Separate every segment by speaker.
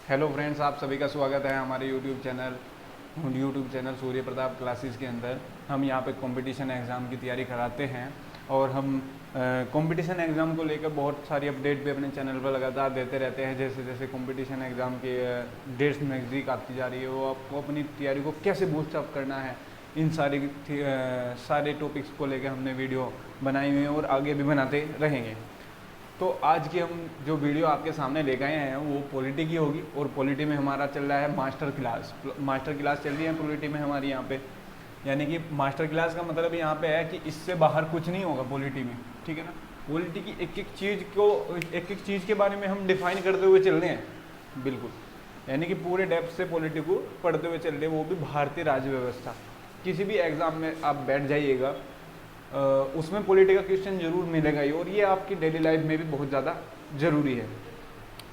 Speaker 1: Hello friends, आप सभी का स्वागत है हमारे YouTube channel Surya Pratap classes के अंदर। हम यहाँ पे कंपटीशन एग्ज़ाम की तैयारी कराते हैं और हम कंपटीशन एग्ज़ाम को लेकर बहुत सारी अपडेट भी अपने चैनल पर लगातार देते रहते हैं। जैसे जैसे कंपटीशन एग्ज़ाम के डेट्स नज़दीक आती जा रही है, वो आपको अपनी तैयारी को कैसे बूस्ट अप करना है, इन सारे टॉपिक्स को लेकर हमने वीडियो बनाई हुई है और आगे भी बनाते रहेंगे। तो आज की हम जो वीडियो आपके सामने लेकर आए हैं वो पॉलिटी की होगी और पॉलिटी में हमारा चल रहा है मास्टर क्लास चल रही है पॉलिटी में हमारी यहाँ पे। यानी कि मास्टर क्लास का मतलब यहाँ पे है कि इससे बाहर कुछ नहीं होगा पॉलिटी में, ठीक है ना। पॉलिटी की एक एक चीज़ के बारे में हम डिफाइन करते हुए चल रहे हैं, बिल्कुल। यानी कि पूरे डेप्थ से पॉलिटी को पढ़ते हुए चल रहे हैं, वो भी भारतीय राज्य व्यवस्था। किसी भी एग्ज़ाम में आप बैठ जाइएगा, उसमें पॉलिटी का क्वेश्चन जरूर मिलेगा ही, और ये आपकी डेली लाइफ में भी बहुत ज़्यादा ज़रूरी है।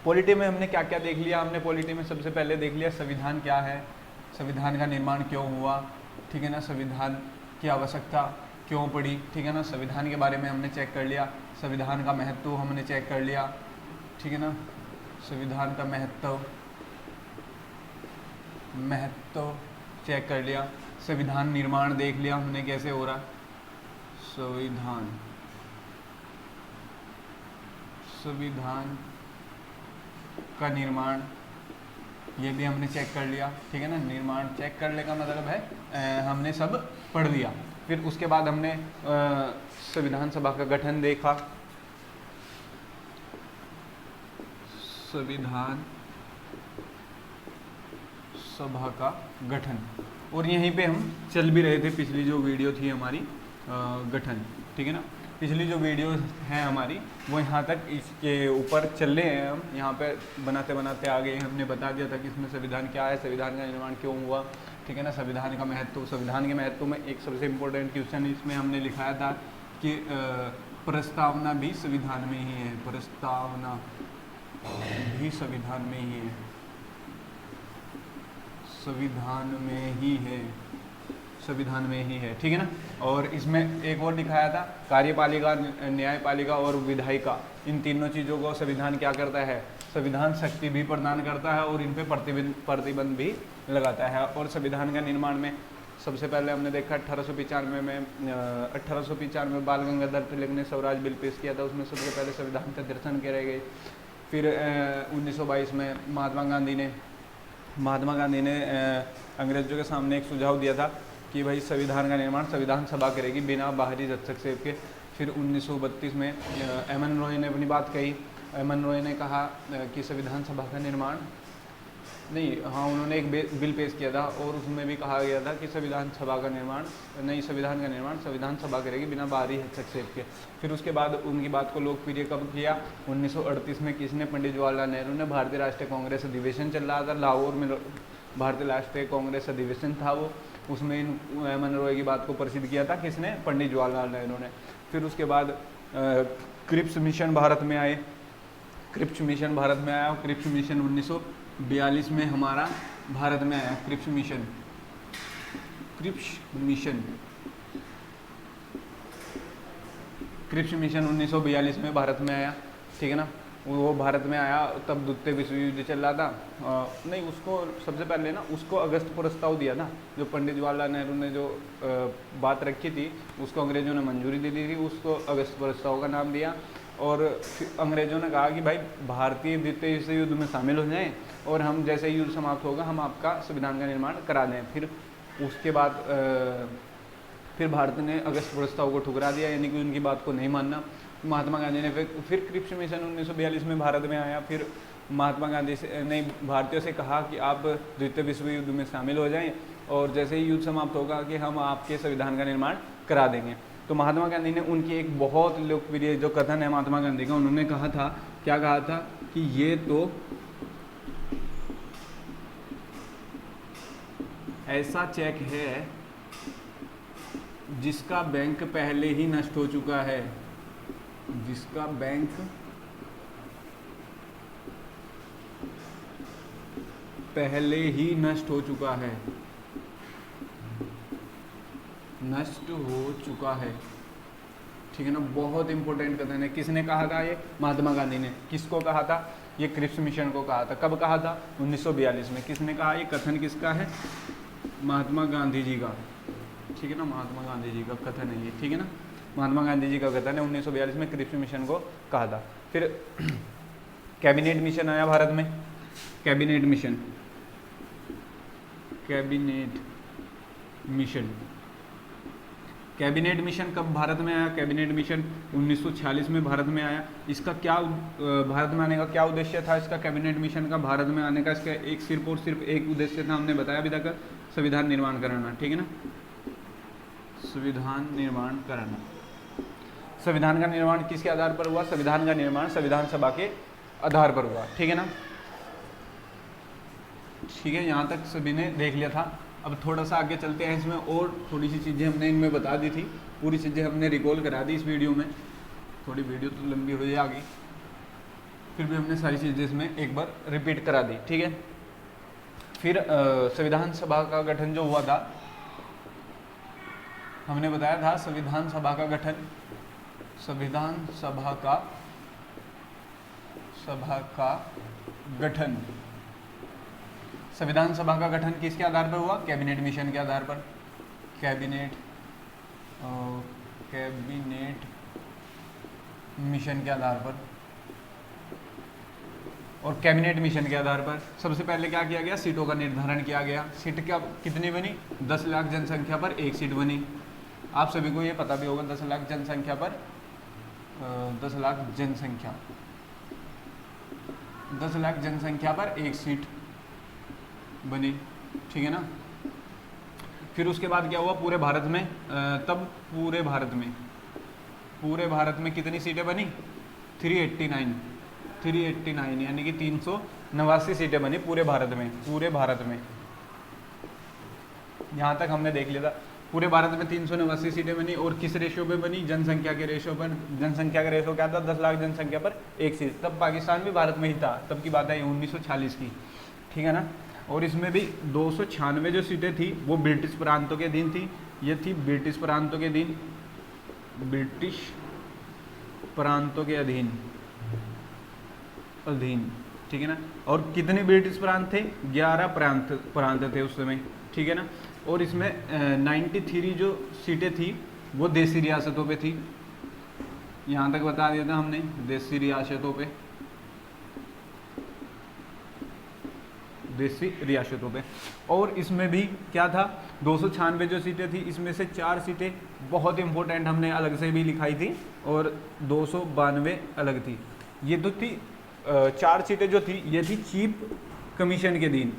Speaker 1: पॉलिटी में हमने क्या क्या देख लिया? हमने पॉलिटी में सबसे पहले देख लिया संविधान क्या है, संविधान का निर्माण क्यों हुआ, ठीक है ना, संविधान की आवश्यकता क्यों पड़ी, ठीक है ना, संविधान के बारे में हमने चेक कर लिया, संविधान का महत्व हमने चेक कर लिया, ठीक है ना, संविधान का महत्व चेक कर लिया, संविधान निर्माण देख लिया हमने कैसे हो रहा, संविधान का निर्माण ये भी हमने चेक कर लिया, ठीक है ना। निर्माण चेक करने का मतलब है हमने सब पढ़ लिया। फिर उसके बाद हमने संविधान सभा का गठन देखा, संविधान सभा का गठन, और यहीं पे हम चल भी रहे थे। पिछली जो वीडियो थी हमारी गठन, ठीक है ना, पिछली जो वीडियो है हमारी वो यहाँ तक इसके ऊपर चल रहे हैं। हम यहाँ पे बनाते बनाते आगे हमने बता दिया था कि इसमें संविधान क्या है, संविधान का निर्माण क्यों हुआ, ठीक है ना, संविधान का महत्व। संविधान के महत्व में एक सबसे इम्पोर्टेंट क्वेश्चन इसमें हमने लिखाया था कि प्रस्तावना भी संविधान में ही है, प्रस्तावना भी संविधान में ही है, संविधान में ही है, ठीक है ना। और इसमें एक और दिखाया था कार्यपालिका, न्यायपालिका और विधायिका, इन तीनों चीज़ों को संविधान क्या करता है, संविधान शक्ति भी प्रदान करता है और इन पे प्रतिबंध भी लगाता है। और संविधान का निर्माण में सबसे पहले हमने देखा 1895 में बाल गंगाधर तिलक ने स्वराज बिल पेश किया था, उसमें सबसे पहले संविधान का दर्शन करे गए। फिर 1922 में महात्मा गांधी ने अंग्रेजों के सामने एक सुझाव दिया था कि भाई संविधान का निर्माण संविधान सभा करेगी बिना बाहरी हस्तक्षेप के। फिर 1932 में एम.एन. रॉय ने अपनी बात कही। एम.एन. रॉय ने कहा कि संविधान सभा का निर्माण नहीं, हाँ, उन्होंने एक बिल पेश किया था और उसमें भी कहा गया था कि संविधान का निर्माण संविधान सभा करेगी बिना बाहरी हस्तक्षेप के। फिर उसके बाद उनकी बात को लोकप्रिय कब किया? 1938 में किसने? पंडित जवाहरलाल नेहरू ने। भारतीय राष्ट्रीय कांग्रेस अधिवेशन चल रहा था लाहौर में, भारतीय राष्ट्रीय कांग्रेस अधिवेशन था वो, उसमें एम.एन. रॉय की बात को प्रसिद्ध किया था किसने? पंडित जवाहरलाल नेहरू ने। फिर उसके बाद क्रिप्स मिशन भारत में आया। क्रिप्स मिशन 1942 में हमारा भारत में आया। क्रिप्स मिशन 1942 में भारत में आया, ठीक है ना। वो भारत में आया तब द्वितीय विश्व युद्ध चल रहा था। नहीं, उसको सबसे पहले ना उसको अगस्त प्रस्ताव दिया था, जो पंडित जवाहरलाल नेहरू ने जो बात रखी थी उसको अंग्रेजों ने मंजूरी दे दी थी, उसको अगस्त प्रस्ताव का नाम दिया। और अंग्रेजों ने कहा कि भाई भारतीय द्वितीय विश्व युद्ध में शामिल हो जाएं और हम जैसे ही युद्ध समाप्त होगा हम आपका संविधान का निर्माण करा दें। फिर उसके बाद फिर भारत ने अगस्त प्रस्ताव को ठुकरा दिया, यानी कि उनकी बात को नहीं मानना। महात्मा गांधी ने फिर क्रिप्स मिशन 1942 में भारत में आया। फिर महात्मा गांधी ने भारतीयों से कहा कि आप द्वितीय विश्व युद्ध में शामिल हो जाएं और जैसे ही युद्ध समाप्त होगा कि हम आपके संविधान का निर्माण करा देंगे। तो महात्मा गांधी ने उनकी एक बहुत लोकप्रिय जो कथन है महात्मा गांधी का, उन्होंने कहा था, क्या कहा था कि ये तो ऐसा चेक है जिसका बैंक पहले ही नष्ट हो चुका है, जिसका बैंक पहले ही नष्ट हो चुका है, ठीक है ना। बहुत इंपॉर्टेंट कथन है। किसने कहा था ये? महात्मा गांधी ने। किसको कहा था? ये क्रिप्स मिशन को कहा था। कब कहा था? 1942 में। किसने कहा? ये कथन किसका है? महात्मा गांधी जी का, ठीक है ना, महात्मा गांधी जी का कथन है ये, ठीक है ना, महात्मा गांधी जी का कथन है। 1942 में क्रिप्स मिशन को कहा था। फिर कैबिनेट मिशन आया भारत में, cabinet mission, cabinet mission, cabinet mission कब भारत में आया? कैबिनेट मिशन 1946 में भारत में आया। इसका क्या भारत में आने का क्या उद्देश्य था? इसका कैबिनेट मिशन का भारत में आने का इसका एक सिर्फ और सिर्फ एक उद्देश्य था, हमने बताया अभी तक, संविधान निर्माण कराना, ठीक है ना, संविधान निर्माण कराना। संविधान का निर्माण किसके आधार पर हुआ? संविधान का निर्माण संविधान सभा के आधार पर हुआ, ठीक है ना, ठीक है। यहाँ तक सभी ने देख लिया था। अब थोड़ा सा आगे चलते हैं, इसमें और थोड़ी सी चीज़ें हमने इनमें बता दी थी, पूरी चीज़ें हमने रिकॉल करा दी इस वीडियो में। थोड़ी वीडियो तो लंबी हो जाएगी, फिर भी हमने सारी चीज़ें इसमें एक बार रिपीट करा दी, ठीक है। फिर संविधान सभा का गठन जो हुआ था, हमने बताया था संविधान सभा का गठन, संविधान सभा का गठन, संविधान सभा का गठन किसके आधार पर हुआ? कैबिनेट मिशन के आधार पर, कैबिनेट मिशन के आधार पर। और कैबिनेट मिशन के आधार पर सबसे पहले क्या किया गया? सीटों का निर्धारण किया गया। सीट क्या कितनी बनी? 10 लाख जनसंख्या पर एक सीट बनी। आप सभी को ये पता भी होगा, 10 लाख जनसंख्या पर 10 लाख जनसंख्या पर एक सीट बनी, ठीक है ना। फिर उसके बाद क्या हुआ? पूरे भारत में तब पूरे भारत में कितनी सीटें बनी? 389 यानी कि 389 सीटें बनी पूरे भारत में। यहाँ तक हमने देख लिया था। पूरे भारत में 389 सीटें बनी और किस रेशो पे बनी? जनसंख्या के रेशो पर। जनसंख्या का रेशो क्या था? 10 लाख जनसंख्या पर एक सीट। तब पाकिस्तान भी भारत में ही था, तब की बात है 1946 की, ठीक है ना। और इसमें भी 296 जो सीटें थी वो ब्रिटिश प्रांतों के अधीन थी। ये थी ब्रिटिश प्रांतों के अधीन, ठीक है ना। और कितने ब्रिटिश प्रांत थे? 11 प्रांत थे उस समय, ठीक है ना। और इसमें 93 जो सीटें थी वो देसी रियासतों पे थी। यहाँ तक बता दिया था हमने, देसी रियासतों पे। और इसमें भी क्या था? 296 जो सीटें थी, इसमें से 4 सीटें बहुत इंपॉर्टेंट हमने अलग से भी लिखाई थी और 292 अलग थी। ये तो थी 4 सीटें जो थी, ये थी चीफ कमीशन के अधीन,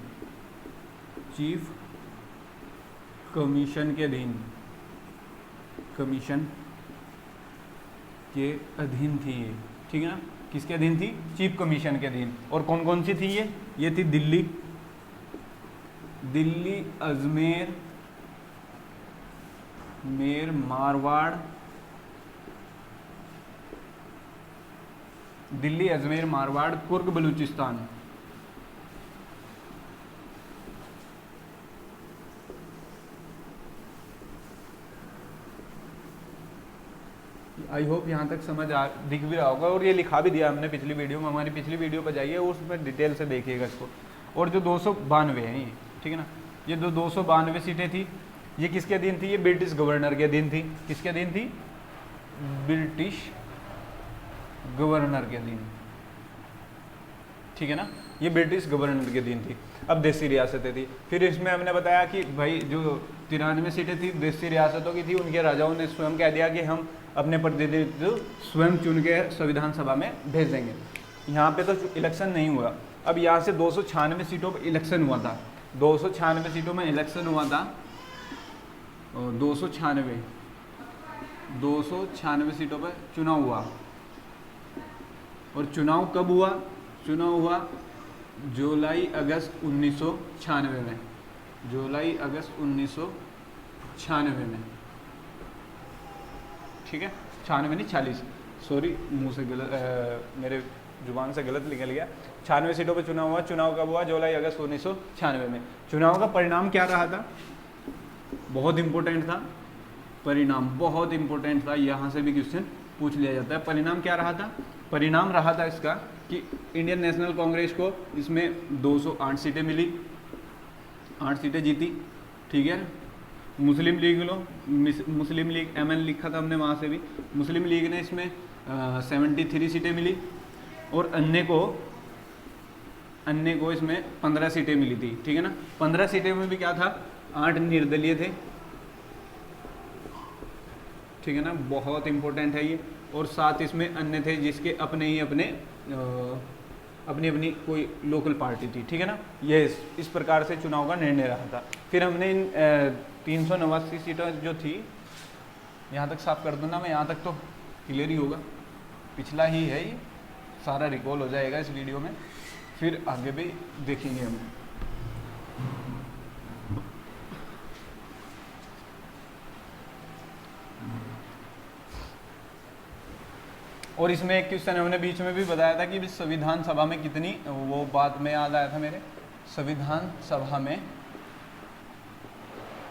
Speaker 1: थी ये, ठीक है ना। किसके अधीन थी? चीफ कमीशन के अधीन। और कौन कौन सी थी ये थी दिल्ली, अजमेर, मारवाड़, कुर्ग, बलूचिस्तान। आई होप यहाँ तक समझ दिख भी रहा होगा। और ये लिखा भी दिया हमने पिछली वीडियो में, हमारी पिछली वीडियो पर जाइए उसमें डिटेल से देखिएगा इसको। और जो 292 हैं ये, ठीक है ना, ये 292 सीटें थी, ये किसके अधीन थी? ये ब्रिटिश गवर्नर के अधीन थी। किसके अधीन थी? ब्रिटिश गवर्नर के अधीन, ठीक है ना, ये ब्रिटिश गवर्नर के अधीन थी। अब देसी रियासतें थी। फिर इसमें हमने बताया कि भाई जो 93 सीटें थी देसी रियासतों की थी, उनके राजाओं ने स्वयं कह दिया कि हम अपने प्रतिनिधित्व स्वयं चुन के संविधान सभा में भेज देंगे। यहाँ पे तो इलेक्शन नहीं हुआ। अब यहाँ से 296 सीटों पर इलेक्शन हुआ था, 296 सीटों में इलेक्शन हुआ था, 296 सीटों पर चुनाव हुआ। और चुनाव कब हुआ? चुनाव हुआ जुलाई अगस्त 1996 में, जुलाई अगस्त 1996 में, ठीक है, 96 नहीं 40, सॉरी मुंह से गलत, मेरे जुबान से गलत निकल गया। 96 सीटों पर चुनाव हुआ। चुनाव कब हुआ? जुलाई अगस्त 1996 में। चुनाव का परिणाम क्या रहा था? बहुत इंपॉर्टेंट था परिणाम, बहुत इंपॉर्टेंट था। यहाँ से भी क्वेश्चन पूछ लिया जाता है। परिणाम क्या रहा था? परिणाम रहा था इसका कि इंडियन नेशनल कांग्रेस को इसमें 208 सीटें मिली, 8 सीटें जीती, ठीक है। मुस्लिम लीग लो, मुस्लिम लीग MN लिखा था हमने वहाँ से भी, मुस्लिम लीग ने इसमें 73 सीटें मिली, और अन्य को इसमें 15 सीटें मिली थी, ठीक है ना। 15 सीटें में भी क्या था, 8 निर्दलीय थे, ठीक है ना, बहुत इंपॉर्टेंट है ये। और 7 इसमें अन्य थे जिसके अपनी अपनी कोई लोकल पार्टी थी, ठीक है ना। ये इस प्रकार से चुनाव का निर्णय रहा था। फिर हमने इन 389 सीटें जो थी, यहाँ तक साफ कर दूँ ना मैं, यहाँ तक तो क्लियर ही होगा, पिछला ही है ये, सारा रिकॉल हो जाएगा इस वीडियो में, फिर आगे भी देखेंगे हम। और इसमें एक क्वेश्चन हमने बीच में भी बताया था कि संविधान सभा में कितनी, वो बात में याद आया था मेरे, संविधान सभा में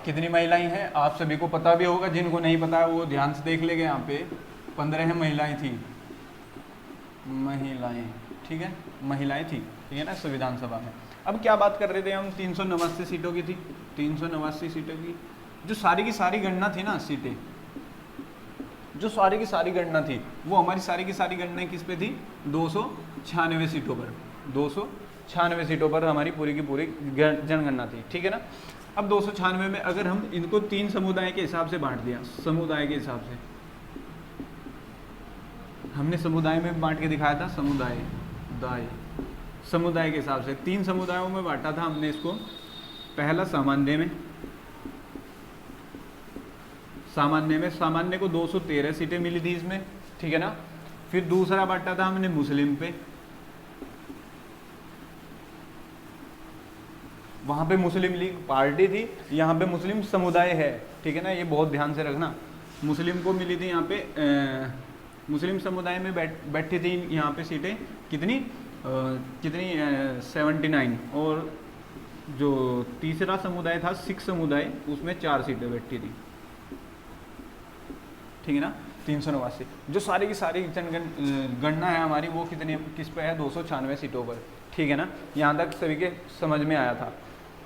Speaker 1: कितनी महिलाएं हैं, आप सभी को पता भी होगा, जिनको नहीं पता वो ध्यान से देख लेंगे। यहाँ पे 15 महिलाएं थी, महिलाएं, ठीक है, महिलाएं थी, ठीक है ना, संविधान सभा में। अब क्या बात कर रहे थे हम, 389 सीटों की थी, 389 सीटों की जो सारी की सारी गणना थी ना, सीटें जो सारी की सारी गणना थी, वो हमारी सारी की सारी गणना किस पे थी, 296 सीटों पर, 296 सीटों पर हमारी पूरी की पूरी जनगणना थी, ठीक है ना। अब 296 में अगर हम इनको 3 समुदाय के हिसाब से बांट दिया, समुदाय के हिसाब से हमने समुदाय में बांट के दिखाया था, समुदाय के हिसाब से 3 समुदायों में बांटा था हमने इसको। पहला सामान्य को 213 सीटें मिली थी इसमें, ठीक है ना। फिर दूसरा बांटा था हमने मुस्लिम पे, वहां पे मुस्लिम लीग पार्टी थी, यहाँ पे मुस्लिम समुदाय है, ठीक है ना, ये बहुत ध्यान से रखना। मुस्लिम को मिली थी यहाँ पे मुस्लिम समुदाय में बैठी थी यहाँ पे सीटें कितनी 79, और जो तीसरा समुदाय था सिख समुदाय, उसमें 4 सीटें बैठी थी, ठीक है ना। 389 जो सारी की सारी गणना है हमारी, वो किस पे है, 296 सीटों पर, ठीक है ना। यहाँ तक सभी के समझ में आया था।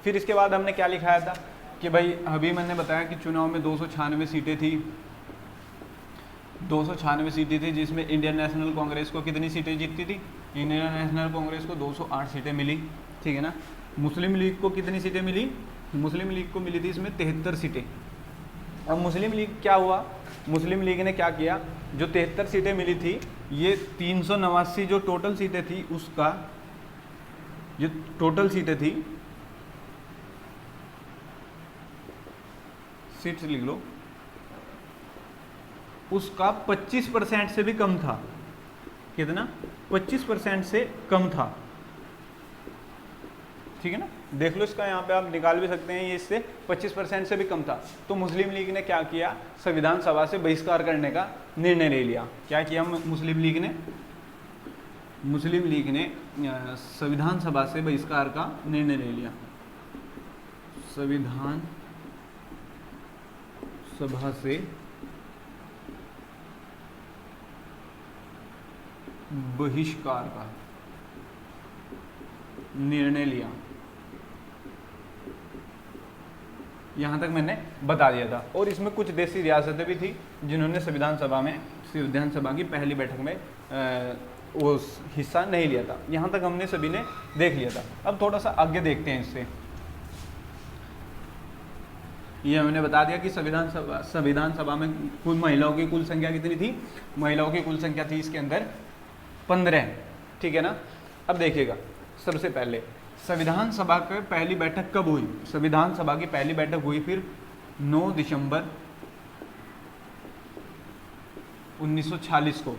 Speaker 1: फिर इसके बाद हमने क्या लिखाया था कि भाई अभी मैंने बताया कि चुनाव में 296 सीटें थी, 296 सीटें थी, जिसमें इंडियन नेशनल कांग्रेस को कितनी सीटें जीतती थी, इंडियन नेशनल कांग्रेस को 208 सीटें मिली, ठीक है ना। मुस्लिम लीग को कितनी सीटें मिली, मुस्लिम लीग को मिली थी इसमें 73 सीटें। अब मुस्लिम लीग क्या हुआ, मुस्लिम लीग ने क्या किया, जो 73 सीटें मिली थी, ये 389 जो टोटल सीटें थी, उसका जो टोटल सीटें थी, सीट्स लिख लो, उसका 25% से भी कम था। कितना, 25% से कम था, ठीक है ना। देख लो इसका, यहाँ पे आप निकाल भी सकते हैं, ये इससे 25% से भी कम था। तो मुस्लिम लीग ने क्या किया, संविधान सभा से बहिष्कार करने का निर्णय ले लिया। क्या किया मुस्लिम लीग ने संविधान सभा से बहिष्कार का निर्णय ले लिया। संविधान सभा से बहिष्कार का निर्णय लिया। यहाँ तक मैंने बता दिया था। और इसमें कुछ देशी रियासतें भी थी जिन्होंने संविधान सभा की पहली बैठक में वो हिस्सा नहीं लिया था। यहाँ तक हमने सभी ने देख लिया था। अब थोड़ा सा आगे देखते हैं इससे। ये हमने बता दिया कि संविधान सभा में कुल महिलाओं की कुल संख्या कितनी थी, महिलाओं की कुल संख्या थी इसके अंदर 15, ठीक है ना। अब देखिएगा, सबसे पहले संविधान सभा की पहली बैठक कब हुई, संविधान सभा की पहली बैठक हुई फिर 9 दिसंबर 1946 को।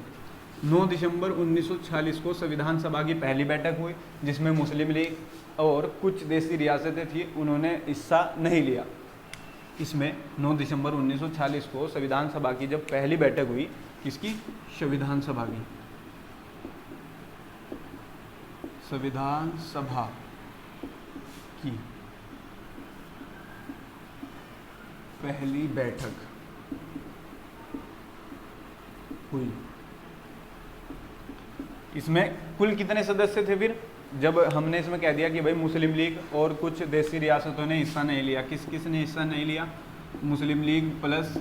Speaker 1: 9 दिसंबर 1946 को संविधान सभा की पहली बैठक हुई, जिसमें मुस्लिम लीग और कुछ देशी रियासतें थी, उन्होंने हिस्सा नहीं लिया। इसमें 9 दिसंबर 1946 को संविधान सभा की जब पहली बैठक हुई, किसकी, संविधान सभा की, संविधान सभा की पहली बैठक हुई। इसमें कुल कितने सदस्य थे फिर, जब हमने इसमें कह दिया कि भाई मुस्लिम लीग और कुछ देसी रियासतों ने हिस्सा नहीं लिया, किस किस ने हिस्सा नहीं लिया, मुस्लिम लीग प्लस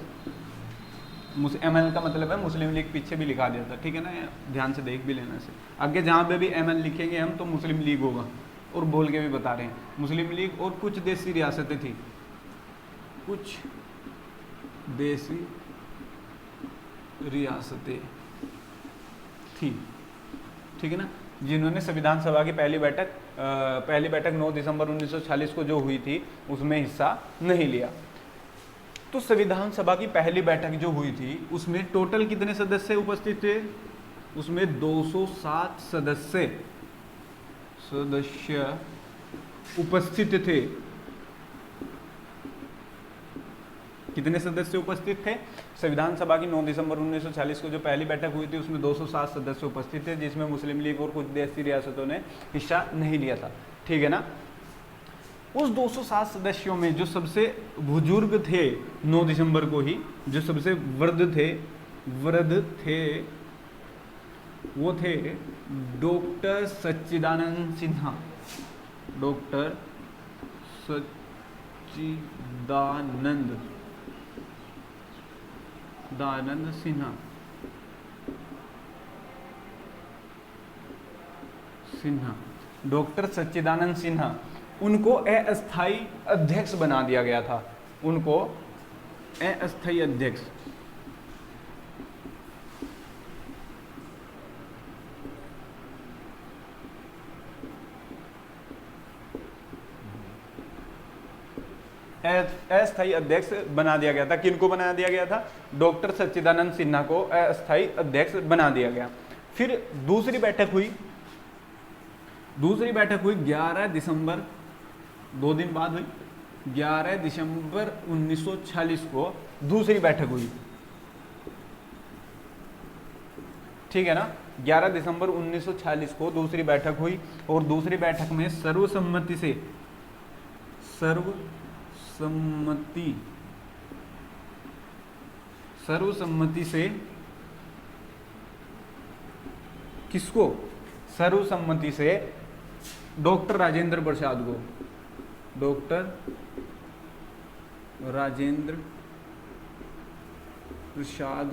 Speaker 1: ML का मतलब है मुस्लिम लीग, पीछे भी लिखा दिया था, ठीक है ना, ध्यान से देख भी लेना से। आगे जहाँ पे भी ML लिखेंगे हम तो मुस्लिम लीग होगा, और बोल के भी बता रहे हैं मुस्लिम लीग और कुछ देसी रियासतें थी, कुछ देसी रियासतें थी, ठीक है ना, जिन्होंने संविधान सभा की पहली बैठक 9 दिसंबर 1946 को जो हुई थी उसमें हिस्सा नहीं लिया। तो संविधान सभा की पहली बैठक जो हुई थी उसमें टोटल कितने सदस्य उपस्थित थे, उसमें 207 सदस्य उपस्थित थे। कितने सदस्य उपस्थित थे, संविधान सभा की 9 दिसंबर 1940 को जो पहली बैठक हुई थी उसमें 207 सदस्य उपस्थित थे, जिसमें मुस्लिम लीग और कुछ देसी रियासतों ने हिस्सा नहीं लिया था, ठीक है ना। उस 207 सदस्यों में जो सबसे बुजुर्ग थे 9 दिसंबर को ही, जो सबसे वृद्ध थे वो थे डॉक्टर सच्चिदानंद सिन्हा, डॉक्टर सच्चिदानंद सिन्हा, डॉक्टर सच्चिदानंद सिन्हा, उनको अस्थायी अध्यक्ष बना दिया गया था, उनको अस्थायी अध्यक्ष। अस्थायी अध्यक्ष बना दिया गया था। किनको बना दिया गया था, डॉक्टर सच्चिदानंद सिन्हा को अस्थायी अध्यक्ष बना दिया गया। फिर दूसरी बैठक हुई 11 दिसंबर, 2 दिन बाद हुई, 11 दिसंबर 1946 को दूसरी बैठक हुई, ठीक है ना, 11 दिसंबर 1946 को दूसरी बैठक हुई, और दूसरी बैठक में सर्वसम्मति से किसको, सर्वसम्मति से डॉक्टर राजेंद्र प्रसाद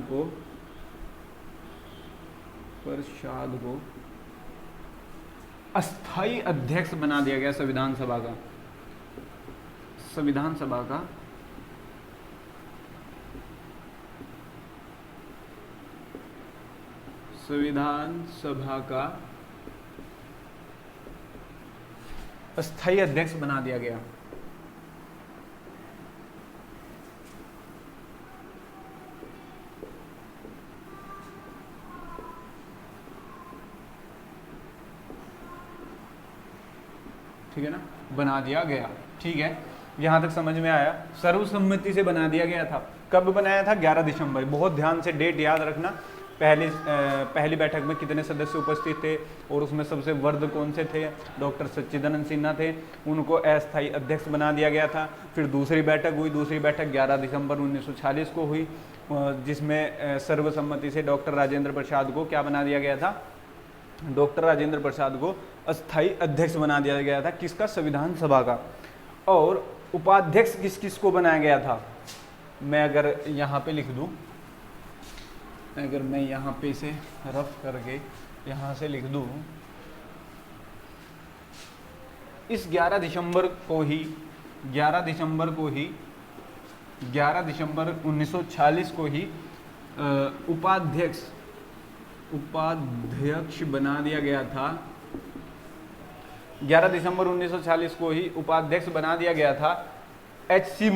Speaker 1: को अस्थायी अध्यक्ष बना दिया गया संविधान सभा का। अस्थायी अध्यक्ष बना दिया गया। ठीक है ना, बना दिया गया, ठीक है, यहां तक समझ में आया। सर्वसम्मति से बना दिया गया था। कब बनाया था, 11 दिसंबर। बहुत ध्यान से डेट याद रखना। पहली बैठक में कितने सदस्य उपस्थित थे और उसमें सबसे वृद्ध कौन से थे, डॉक्टर सच्चिदानंद सिन्हा थे, उनको अस्थायी अध्यक्ष बना दिया गया था। फिर दूसरी बैठक हुई, दूसरी बैठक 11 दिसंबर 1946 को हुई, जिसमें सर्वसम्मति से डॉक्टर राजेंद्र प्रसाद को क्या बना दिया गया था, डॉक्टर राजेंद्र प्रसाद को अस्थायी अध्यक्ष बना दिया गया था। किसका, संविधान सभा का। और उपाध्यक्ष किस किस को बनाया गया था, मैं अगर यहाँ पे लिख दूँ, अगर मैं यहाँ पे इसे रफ करके यहाँ से लिख दूँ, इस 11 दिसंबर 1940 को ही उपाध्यक्ष बना दिया गया था। 11 दिसंबर 1940 को ही उपाध्यक्ष बना दिया गया था H.C.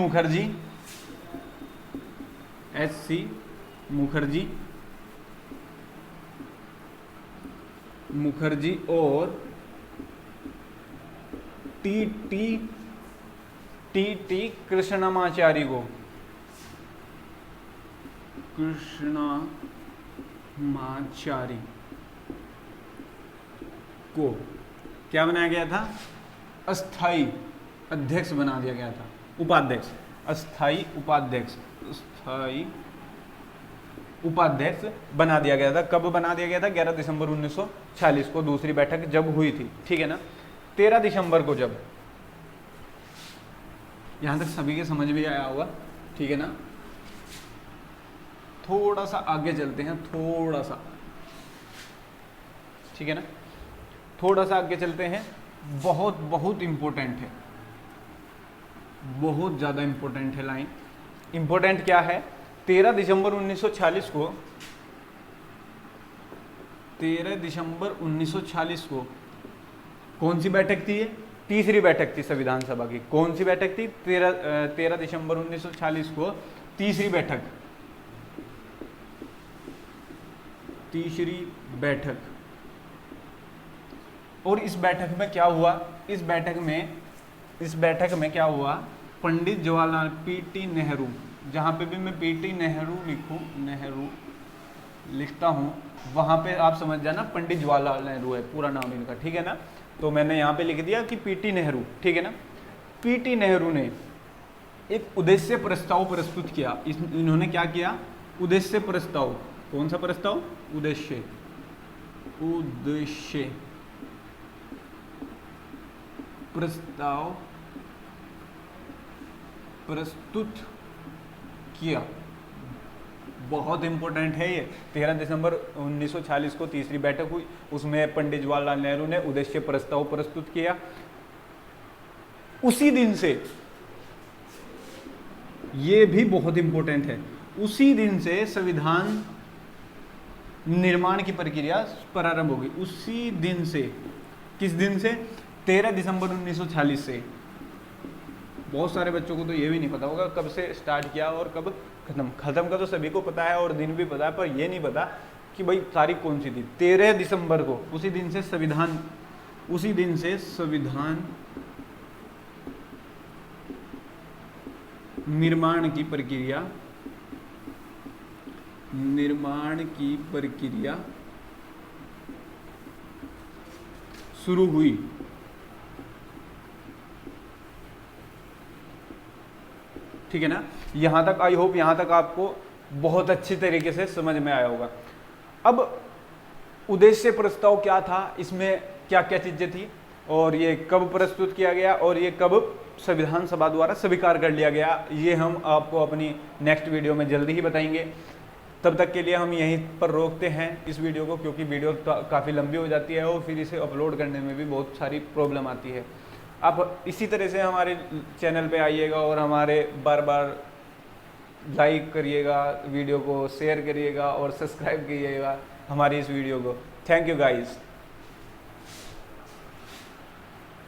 Speaker 1: मुखर्जी और टी कृष्णमाचारी को क्या बनाया गया था, अस्थाई अध्यक्ष बना दिया गया था। उपाध्यक्ष, अस्थाई उपाध्यक्ष, अस्थाई उपाध्यक्ष बना दिया गया था। कब बना दिया गया था? 11 दिसंबर 1946 को दूसरी बैठक जब हुई थी, ठीक है ना। 13 दिसंबर को जब, यहां तक सभी के समझ में आया होगा, ठीक है ना। थोड़ा सा आगे चलते हैं, थोड़ा सा, ठीक है ना, थोड़ा सा आगे चलते हैं। बहुत बहुत इंपॉर्टेंट है, बहुत ज्यादा इंपॉर्टेंट है लाइन। इंपॉर्टेंट क्या है? 13 दिसंबर 1946 को, 13 दिसंबर 1946 को कौन सी बैठक थी? ये तीसरी बैठक थी संविधान सभा की। कौन सी बैठक थी? 13 दिसंबर 1946 को तीसरी बैठक, तीसरी बैठक। और इस बैठक में क्या हुआ? इस बैठक में क्या हुआ? पंडित जवाहरलाल, पीटी नेहरू, जहां पे भी मैं पीटी नेहरू लिखता हूं, वहां पे आप समझ जाना पंडित जवाहरलाल नेहरू है पूरा नाम इनका, ठीक है ना। तो मैंने यहाँ पे लिख दिया कि पीटी नेहरू, ठीक है ना। पीटी नेहरू ने एक उद्देश्य प्रस्ताव प्रस्तुत किया। इन्होंने क्या किया? उद्देश्य प्रस्ताव। कौन सा प्रस्ताव? उद्देश्य प्रस्ताव प्रस्तुत किया। बहुत इंपॉर्टेंट है ये। 13 दिसंबर 1946 को तीसरी बैठक हुई, उसमें पंडित जवाहरलाल नेहरू ने उद्देश्य प्रस्ताव प्रस्तुत किया। उसी दिन से, ये भी बहुत इंपॉर्टेंट है, उसी दिन से संविधान निर्माण की प्रक्रिया प्रारंभ होगी। उसी दिन से, किस दिन से? 13 दिसंबर 1946 से। बहुत सारे बच्चों को तो ये भी नहीं पता होगा कब से स्टार्ट किया और कब खत्म का तो सभी को पता है और दिन भी पता है, पर ये नहीं पता कि भाई तारीख कौन सी थी। 13 दिसंबर को, उसी दिन से संविधान निर्माण की प्रक्रिया शुरू हुई। ठीक है ना। यहां तक आई होप यहां तक आपको बहुत अच्छी तरीके से समझ में आया होगा। अब उद्देश्य प्रस्ताव क्या था, इसमें क्या क्या चीजें थी और ये कब प्रस्तुत किया गया और ये कब संविधान सभा द्वारा स्वीकार कर लिया गया, ये हम आपको अपनी नेक्स्ट वीडियो में जल्दी ही बताएंगे। तब तक के लिए हम यहीं पर रोकते हैं इस वीडियो को, क्योंकि वीडियो काफ़ी लंबी हो जाती है और फिर इसे अपलोड करने में भी बहुत सारी प्रॉब्लम आती है। आप इसी तरह से हमारे चैनल पे आइएगा और हमारे बार बार लाइक करिएगा, वीडियो को शेयर करिएगा और सब्सक्राइब कीजिएगा हमारी इस वीडियो को। Thank you guys.